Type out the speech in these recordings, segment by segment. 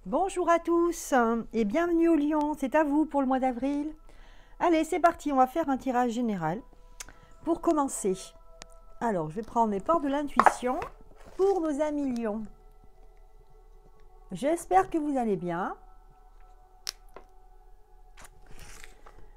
Bonjour à tous et bienvenue au Lion, c'est à vous pour le mois d'avril. Allez, c'est parti, on va faire un tirage général. Pour commencer, alors je vais prendre mes portes de l'intuition pour nos amis Lions. J'espère que vous allez bien.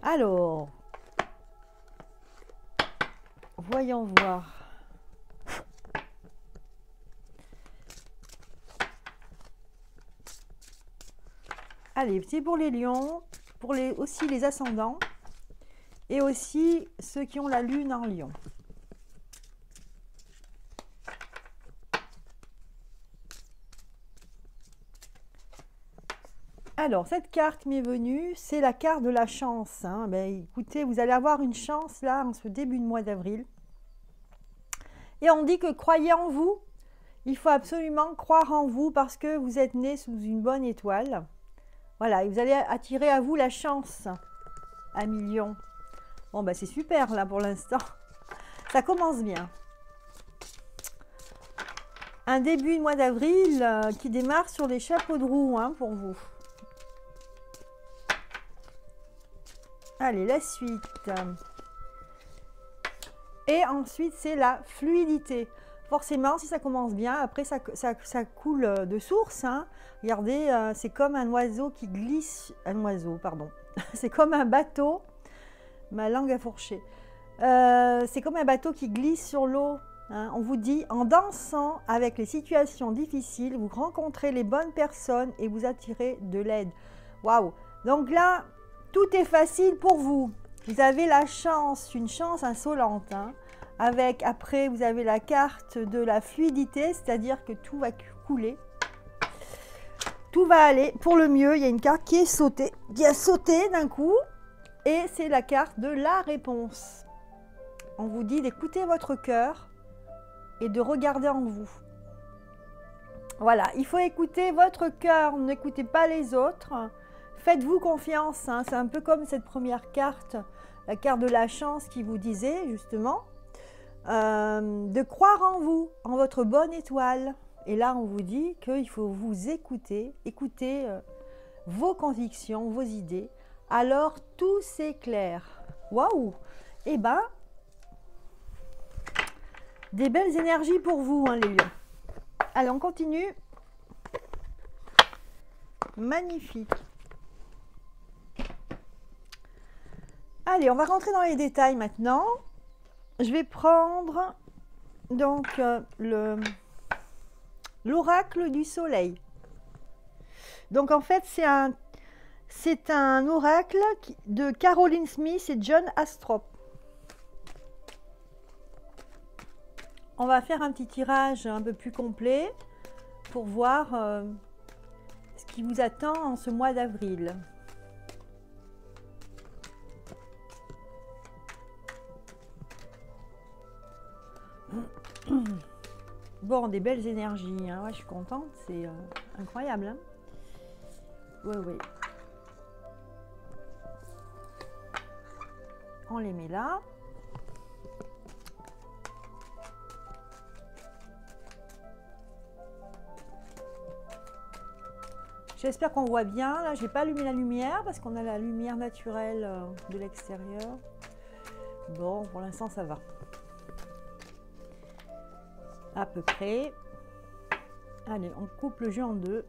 Alors, voyons voir. Allez, c'est pour les lions, pour aussi les ascendants et aussi ceux qui ont la lune en lion. Alors, cette carte m'est venue, c'est la carte de la chance. Ben, écoutez, vous allez avoir une chance là en ce début de mois d'avril. Et on dit que croyez en vous. Il faut absolument croire en vous parce que vous êtes né sous une bonne étoile. Voilà, et vous allez attirer à vous la chance, amis Lions. Bon, ben c'est super là pour l'instant. Ça commence bien. Un début de mois d'avril qui démarre sur des chapeaux de roue pour vous. Allez, la suite. Et ensuite, c'est la fluidité. Forcément, si ça commence bien, après, ça coule de source. Regardez, c'est comme un oiseau qui glisse. Un oiseau, pardon. C'est comme un bateau. Ma langue a fourché. C'est comme un bateau qui glisse sur l'eau. On vous dit, en dansant avec les situations difficiles, vous rencontrez les bonnes personnes et vous attirez de l'aide. Waouh! Donc là, tout est facile pour vous. Vous avez la chance, une chance insolente. Avec, après, vous avez la carte de la fluidité, c'est-à-dire que tout va couler. Tout va aller pour le mieux. Il y a une carte qui a sauté d'un coup. Et c'est la carte de la réponse. On vous dit d'écouter votre cœur et de regarder en vous. Voilà, il faut écouter votre cœur, n'écoutez pas les autres. Faites-vous confiance, c'est un peu comme cette première carte, la carte de la chance qui vous disait justement, de croire en vous, en votre bonne étoile. Et là, on vous dit qu'il faut vous écouter vos convictions, vos idées. Alors, tout s'éclaire. Waouh! Eh ben, des belles énergies pour vous, les lions. Allez, on continue. Magnifique. Allez, on va rentrer dans les détails maintenant. Je vais prendre donc l'oracle du soleil. Donc en fait, c'est un oracle de Caroline Smith et John Astrop. On va faire un petit tirage un peu plus complet pour voir ce qui vous attend en ce mois d'avril. Bon, des belles énergies, ouais, je suis contente, c'est incroyable. Oui. On les met là. J'espère qu'on voit bien. Là, j'ai pas allumé la lumière parce qu'on a la lumière naturelle de l'extérieur. Bon, pour l'instant, ça va. À peu près. Allez, on coupe le jeu en deux.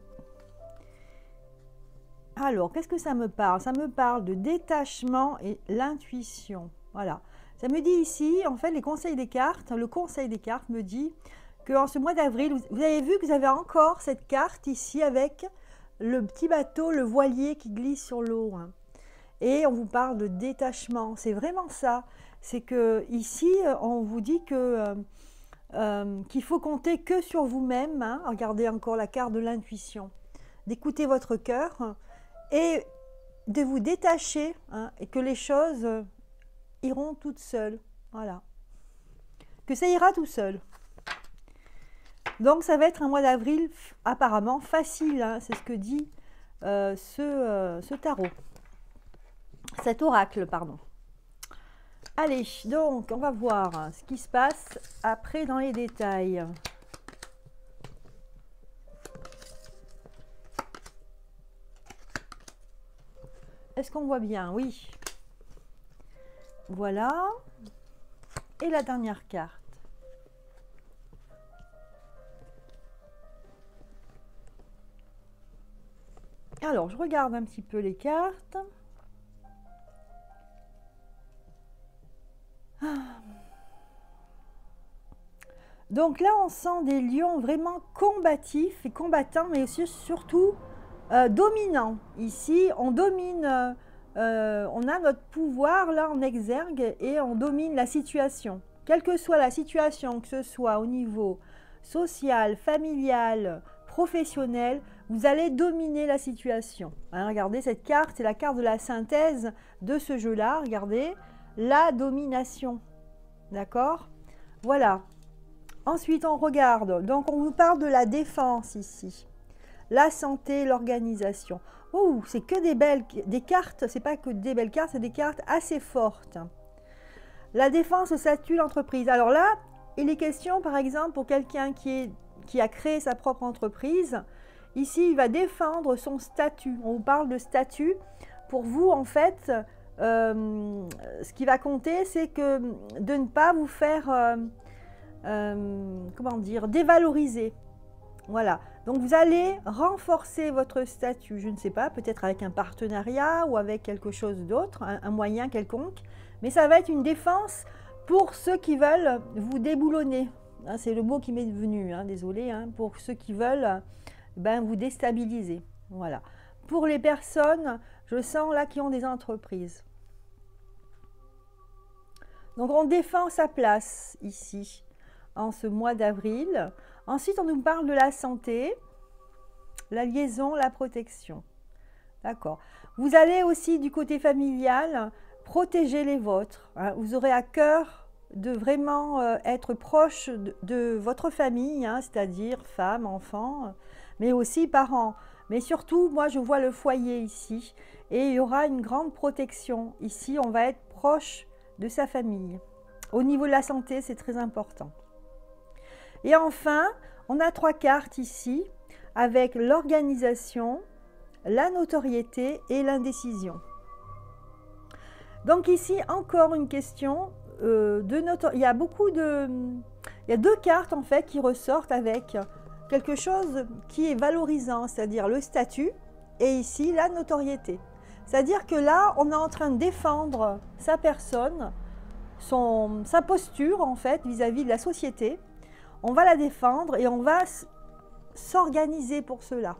Alors, qu'est-ce que ça me parle? Ça me parle de détachement et l'intuition. Voilà. Ça me dit ici, en fait, les conseils des cartes, le conseil des cartes me dit qu'en ce mois d'avril, vous avez vu que vous avez encore cette carte ici avec le petit bateau, le voilier qui glisse sur l'eau. Et on vous parle de détachement. C'est vraiment ça. C'est que ici, on vous dit que qu'il faut compter que sur vous-même. Regardez encore la carte de l'intuition. D'écouter votre cœur et de vous détacher et que les choses iront toutes seules. Voilà. Que ça ira tout seul. Donc ça va être un mois d'avril apparemment facile. C'est ce que dit ce tarot. Cet oracle, pardon. Allez, donc on va voir ce qui se passe après dans les détails. Est-ce qu'on voit bien? Oui. Voilà. Et la dernière carte. Alors, je regarde un petit peu les cartes. Donc là, on sent des lions vraiment combatifs et combattants, mais aussi surtout dominants. Ici, on domine, on a notre pouvoir là en exergue et on domine la situation. Quelle que soit la situation, que ce soit au niveau social, familial, professionnel, vous allez dominer la situation. Hein, regardez, cette carte, c'est la carte de la synthèse de ce jeu-là. Regardez, la domination. D'accord? Voilà. Ensuite, on regarde. Donc, on vous parle de la défense ici. La santé, l'organisation. Oh, c'est que des cartes. C'est pas que des belles cartes, c'est des cartes assez fortes. La défense, le statut, l'entreprise. Alors là, il est question, par exemple, pour quelqu'un qui a créé sa propre entreprise. Ici, il va défendre son statut. On vous parle de statut. Pour vous, en fait, ce qui va compter, c'est que de ne pas vous faire, comment dire, dévaloriser. Voilà. Donc, vous allez renforcer votre statut. Je ne sais pas, peut-être avec un partenariat ou avec quelque chose d'autre, un moyen quelconque. Mais ça va être une défense pour ceux qui veulent vous déboulonner. Hein, c'est le mot qui m'est venu, hein, désolé, hein, pour ceux qui veulent vous déstabiliser. Voilà. Pour les personnes, je sens là qui ont des entreprises. Donc on défend sa place ici, en ce mois d'avril. Ensuite, on nous parle de la santé, la liaison, la protection. D'accord. Vous allez aussi du côté familial protéger les vôtres. Hein. Vous aurez à cœur de vraiment être proche de votre famille, hein, c'est-à-dire femmes, enfants, mais aussi parents. Mais surtout, moi, je vois le foyer ici. Et il y aura une grande protection. Ici, on va être proche de sa famille. Au niveau de la santé, c'est très important. Et enfin, on a 3 cartes ici, avec l'organisation, la notoriété et l'indécision. Donc ici, encore une question de notoriété. Il y a 2 cartes en fait qui ressortent avec quelque chose qui est valorisant, c'est-à-dire le statut, et ici la notoriété. C'est-à-dire que là, on est en train de défendre sa personne, sa posture en fait vis-à-vis de la société. On va la défendre et on va s'organiser pour cela.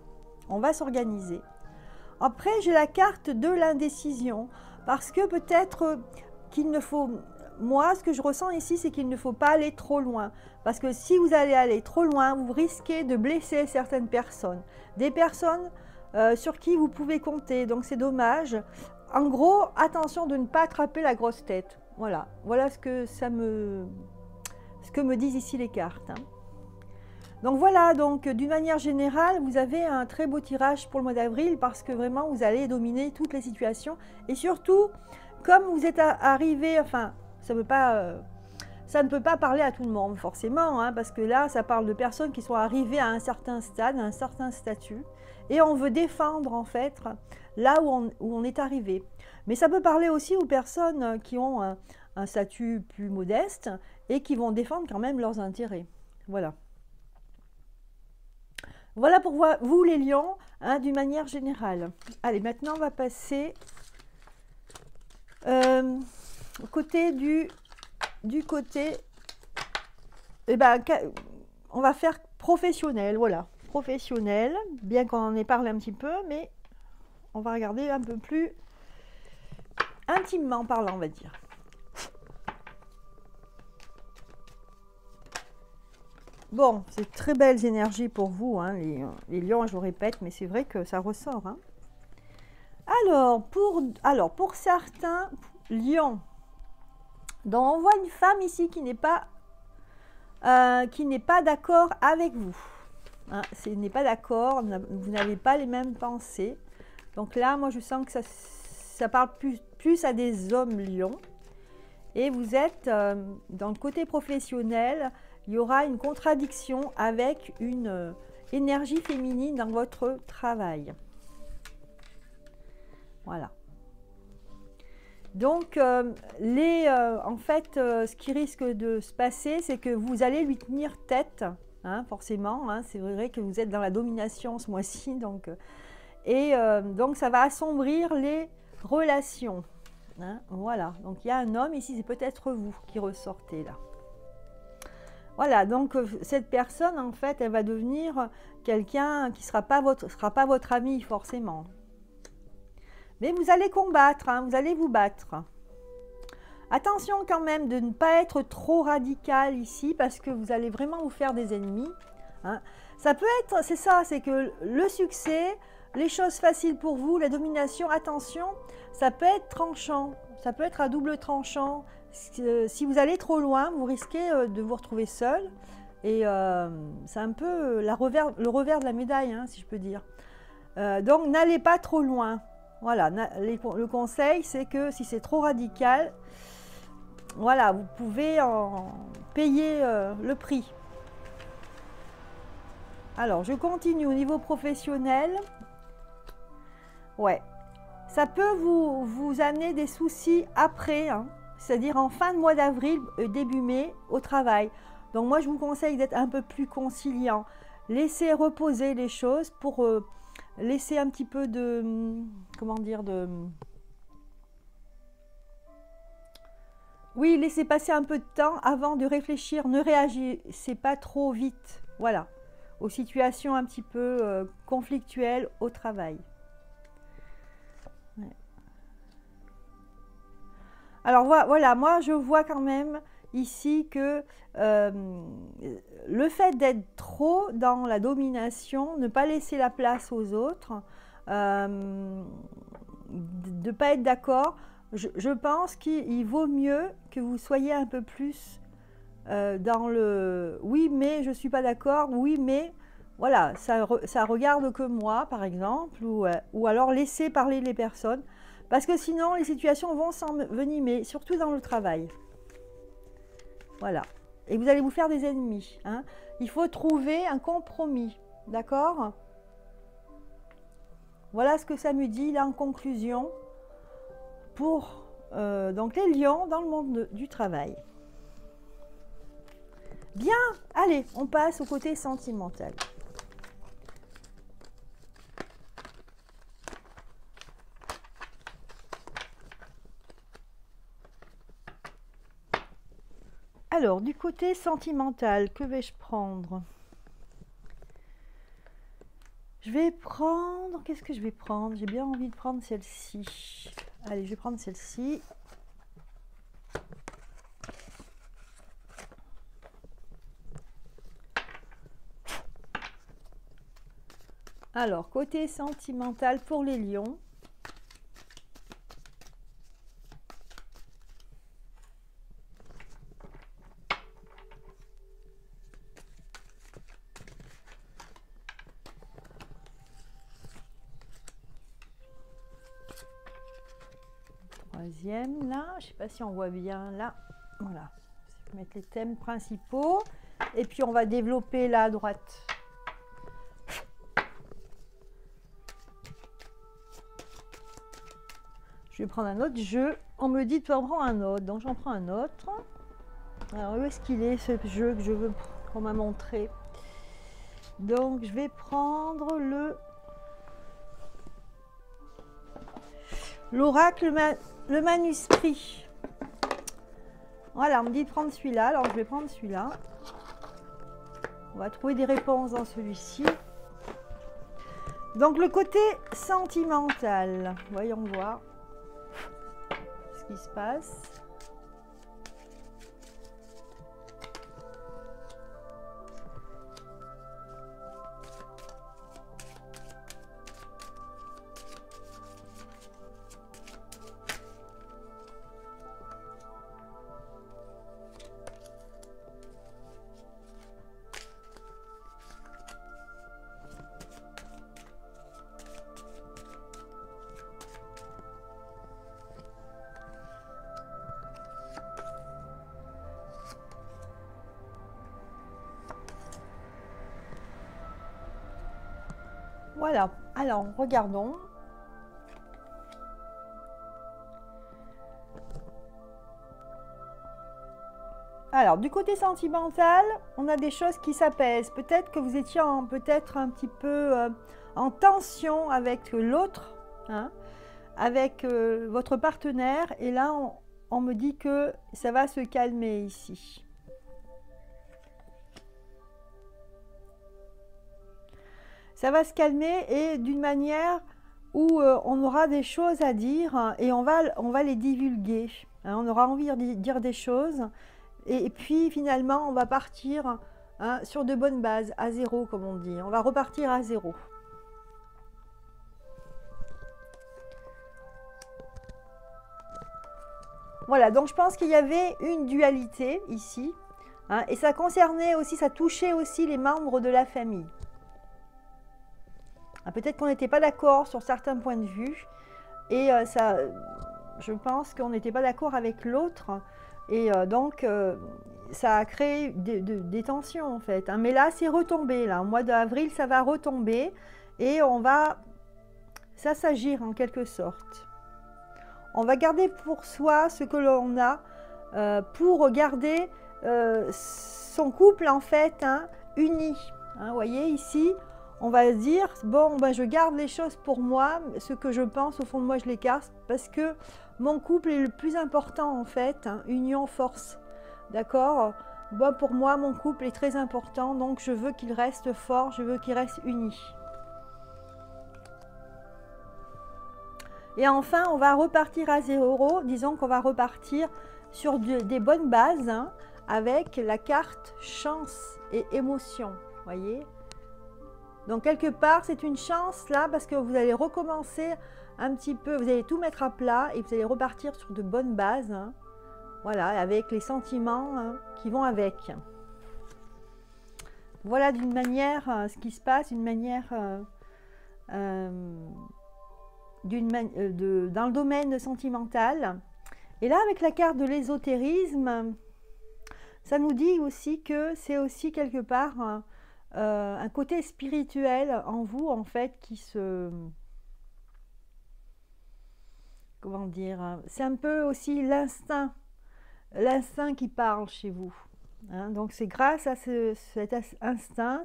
On va s'organiser. Après, j'ai la carte de l'indécision, parce que peut-être qu'il ne faut... Moi, ce que je ressens ici, c'est qu'il ne faut pas aller trop loin. Parce que si vous allez aller trop loin, vous risquez de blesser certaines personnes. Des personnes sur qui vous pouvez compter. Donc, c'est dommage. En gros, attention de ne pas attraper la grosse tête. Voilà. Voilà ce que me disent ici les cartes. Hein. Donc voilà, donc d'une manière générale, vous avez un très beau tirage pour le mois d'avril parce que vraiment, vous allez dominer toutes les situations. Et surtout, comme vous êtes arrivé, enfin, ça ne peut pas parler à tout le monde forcément, hein, parce que là, ça parle de personnes qui sont arrivées à un certain stade, à un certain statut. Et on veut défendre, en fait, là où on est arrivé. Mais ça peut parler aussi aux personnes qui ont un statut plus modeste et qui vont défendre quand même leurs intérêts. Voilà. Voilà pour vous les lions, hein, d'une manière générale. Allez, maintenant on va passer au côté du côté, on va faire professionnel, voilà, professionnel, bien qu'on en ait parlé un petit peu, mais on va regarder un peu plus intimement parlant, on va dire. Bon, c'est très belles énergies pour vous, hein, les lions, je vous répète, mais c'est vrai que ça ressort. Hein. Alors, pour certains lions, donc on voit une femme ici qui n'est pas d'accord avec vous. Hein, n'est pas d'accord, vous n'avez pas les mêmes pensées. Donc là, moi, je sens que ça parle plus à des hommes lions. Et vous êtes dans le côté professionnel. Il y aura une contradiction avec une énergie féminine dans votre travail. Voilà. Donc, en fait, ce qui risque de se passer, c'est que vous allez lui tenir tête, hein, forcément. Hein, c'est vrai que vous êtes dans la domination ce mois-ci, donc, donc ça va assombrir les relations. Hein, voilà, donc il y a un homme ici, c'est peut-être vous qui ressortez là. Voilà, donc cette personne, en fait, elle va devenir quelqu'un qui ne sera pas votre ami, forcément. Mais vous allez combattre, hein, vous allez vous battre. Attention quand même de ne pas être trop radical ici, parce que vous allez vraiment vous faire des ennemis. Hein. Ça peut être, c'est ça, c'est que le succès, les choses faciles pour vous, la domination, attention, ça peut être tranchant, ça peut être à double tranchant. Si vous allez trop loin, vous risquez de vous retrouver seul. Et c'est un peu le revers de la médaille, hein, si je peux dire. Donc, n'allez pas trop loin. Voilà, le conseil, c'est que si c'est trop radical, voilà, vous pouvez en payer le prix. Alors, je continue au niveau professionnel. Ouais, ça peut vous amener des soucis après, hein. C'est-à-dire en fin de mois d'avril, début mai, au travail. Donc moi, je vous conseille d'être un peu plus conciliant. Laissez reposer les choses pour laisser un petit peu de... Comment dire Oui, laissez passer un peu de temps avant de réfléchir. Ne réagissez pas trop vite. Voilà. Aux situations un petit peu conflictuelles au travail. Ouais. Alors voilà, moi je vois quand même ici que le fait d'être trop dans la domination, ne pas laisser la place aux autres, de ne pas être d'accord, je pense qu'il vaut mieux que vous soyez un peu plus dans le « oui mais je ne suis pas d'accord »,« oui mais ». Voilà, ça regarde que moi par exemple, ou alors laisser parler les personnes. Parce que sinon, les situations vont s'envenimer, surtout dans le travail. Voilà. Et vous allez vous faire des ennemis. Hein. Il faut trouver un compromis. D'accord? Voilà ce que ça me dit là en conclusion pour donc les lions dans le monde du travail. Bien, allez, on passe au côté sentimental. Alors, du côté sentimental, que vais-je prendre? Je vais prendre... Qu'est-ce que je vais prendre? J'ai bien envie de prendre celle-ci. Allez, je vais prendre celle-ci. Alors, côté sentimental pour les lions. Troisième, là, je ne sais pas si on voit bien, là, voilà, je vais mettre les thèmes principaux, et puis on va développer là à droite. Je vais prendre un autre jeu, on me dit de prendre un autre, donc j'en prends un autre. Alors où est-ce qu'il est ce jeu que je veux qu'on m'a montré? Donc je vais prendre l'oracle, le manuscrit. Voilà, on me dit de prendre celui-là, alors je vais prendre celui-là. On va trouver des réponses dans celui-ci. Donc le côté sentimental, voyons voir ce qui se passe. Voilà, alors regardons. Alors, du côté sentimental, on a des choses qui s'apaisent. Peut-être que vous étiez peut-être un petit peu en tension avec l'autre, hein, avec votre partenaire. Et là, on me dit que ça va se calmer ici. Ça va se calmer et d'une manière où on aura des choses à dire, hein, et on va les divulguer. Hein, on aura envie de dire des choses. Et puis finalement, on va partir, hein, sur de bonnes bases, à zéro comme on dit. On va repartir à zéro. Voilà, donc je pense qu'il y avait une dualité ici. Hein, et ça concernait aussi, ça touchait aussi les membres de la famille. Ah, peut-être qu'on n'était pas d'accord sur certains points de vue. Et je pense qu'on n'était pas d'accord avec l'autre. Et donc, ça a créé des tensions en fait. Hein. Mais là, c'est retombé. Là. Au mois d'avril, ça va retomber. Et on va s'assagir en quelque sorte. On va garder pour soi ce que l'on a pour garder son couple en fait, hein, uni. Hein, vous voyez ici, on va dire, bon, ben, je garde les choses pour moi, ce que je pense, au fond de moi, je l'écarte parce que mon couple est le plus important en fait, hein, union, force. D'accord? Bon, pour moi, mon couple est très important, donc je veux qu'il reste fort, je veux qu'il reste uni. Et enfin, on va repartir à zéro. Disons qu'on va repartir sur des bonnes bases, hein, avec la carte chance et émotion. Voyez? Donc, quelque part, c'est une chance là parce que vous allez recommencer un petit peu. Vous allez tout mettre à plat et vous allez repartir sur de bonnes bases. Hein, voilà, avec les sentiments, hein, qui vont avec. Voilà d'une manière ce qui se passe, d'une manière... dans le domaine sentimental. Et là, avec la carte de l'ésotérisme, ça nous dit aussi que c'est aussi quelque part un côté spirituel en vous, en fait, qui se... Comment dire? C'est un peu aussi l'instinct qui parle chez vous. Hein, donc, c'est grâce à cet instinct,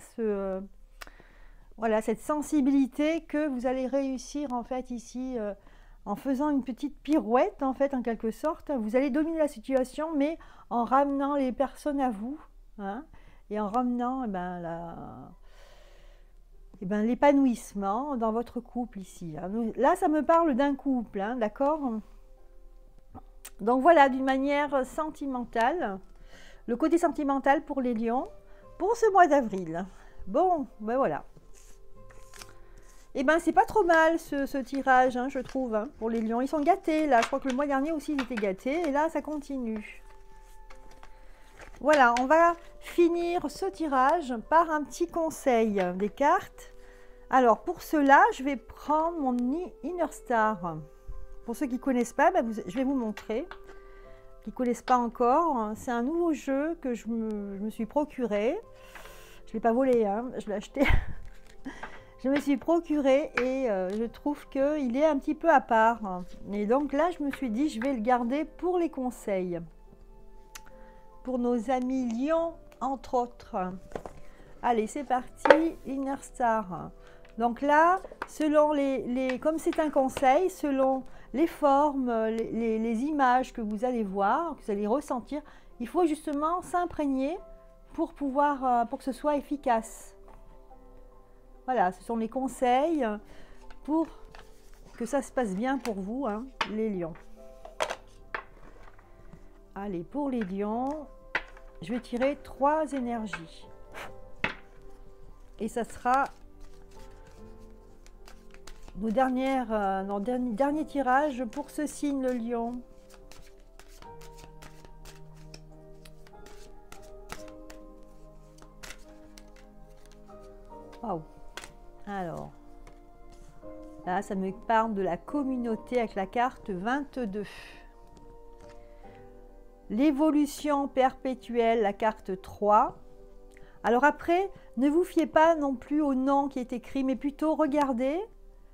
voilà, cette sensibilité que vous allez réussir en fait ici en faisant une petite pirouette en fait en quelque sorte. Vous allez dominer la situation mais en ramenant les personnes à vous, hein, et en ramenant l'épanouissement dans votre couple ici. Hein. Là, ça me parle d'un couple, hein, d'accord? Donc voilà, d'une manière sentimentale, le côté sentimental pour les lions pour ce mois d'avril. Bon, ben voilà. Et ben c'est pas trop mal ce tirage, hein, je trouve, hein, pour les lions. Ils sont gâtés là, je crois que le mois dernier aussi ils étaient gâtés et là ça continue. Voilà, on va finir ce tirage par un petit conseil des cartes. Alors pour cela, je vais prendre mon Inner Star. Pour ceux qui ne connaissent pas, je vais vous montrer. Qui ne connaissent pas encore, c'est un nouveau jeu que je me suis procuré. Je ne l'ai pas volé, hein, je l'ai acheté. Je me suis procuré et je trouve qu'il est un petit peu à part. Et donc là, je me suis dit, je vais le garder pour les conseils. Pour nos amis lions, entre autres. Allez, c'est parti, Inner Star. Donc là, selon comme c'est un conseil, selon les formes, les images que vous allez voir, que vous allez ressentir, il faut justement s'imprégner pour que ce soit efficace. Voilà, ce sont les conseils pour que ça se passe bien pour vous, hein, les lions. Allez, pour les lions, je vais tirer 3 énergies. Et ça sera nos derniers tirages pour ce signe, le lion. Waouh! Alors, là, ça me parle de la communauté avec la carte 22. L'évolution perpétuelle, la carte 3. Alors après, ne vous fiez pas non plus au nom qui est écrit, mais plutôt regardez,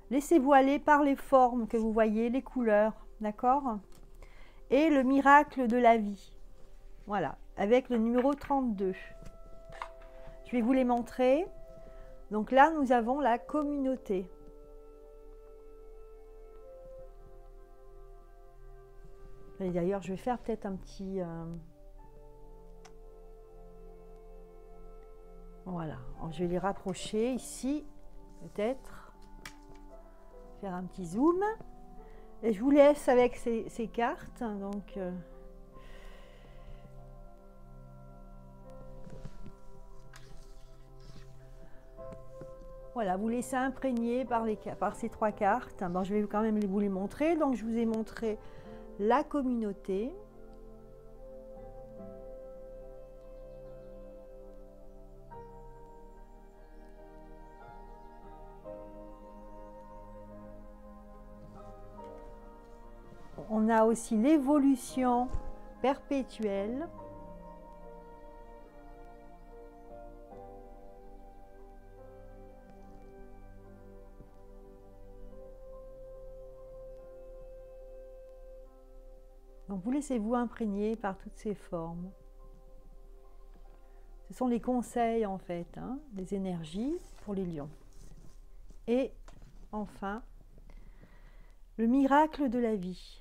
laissez-vous aller par les formes que vous voyez, les couleurs, d'accord? Et le miracle de la vie. Voilà. avec le numéro 32. Je vais vous les montrer. Donc là, nous avons la communauté. Et d'ailleurs, je vais faire peut-être un petit... Voilà, je vais les rapprocher ici, peut-être. Faire un petit zoom. Et je vous laisse avec ces cartes. Donc, voilà, vous laissez imprégner par ces 3 cartes. Bon, je vais quand même vous les montrer. Donc, je vous ai montré la communauté. On a aussi l'évolution perpétuelle. Donc vous laissez-vous imprégner par toutes ces formes. Ce sont les conseils en fait, hein, des énergies pour les lions. Et enfin, le miracle de la vie.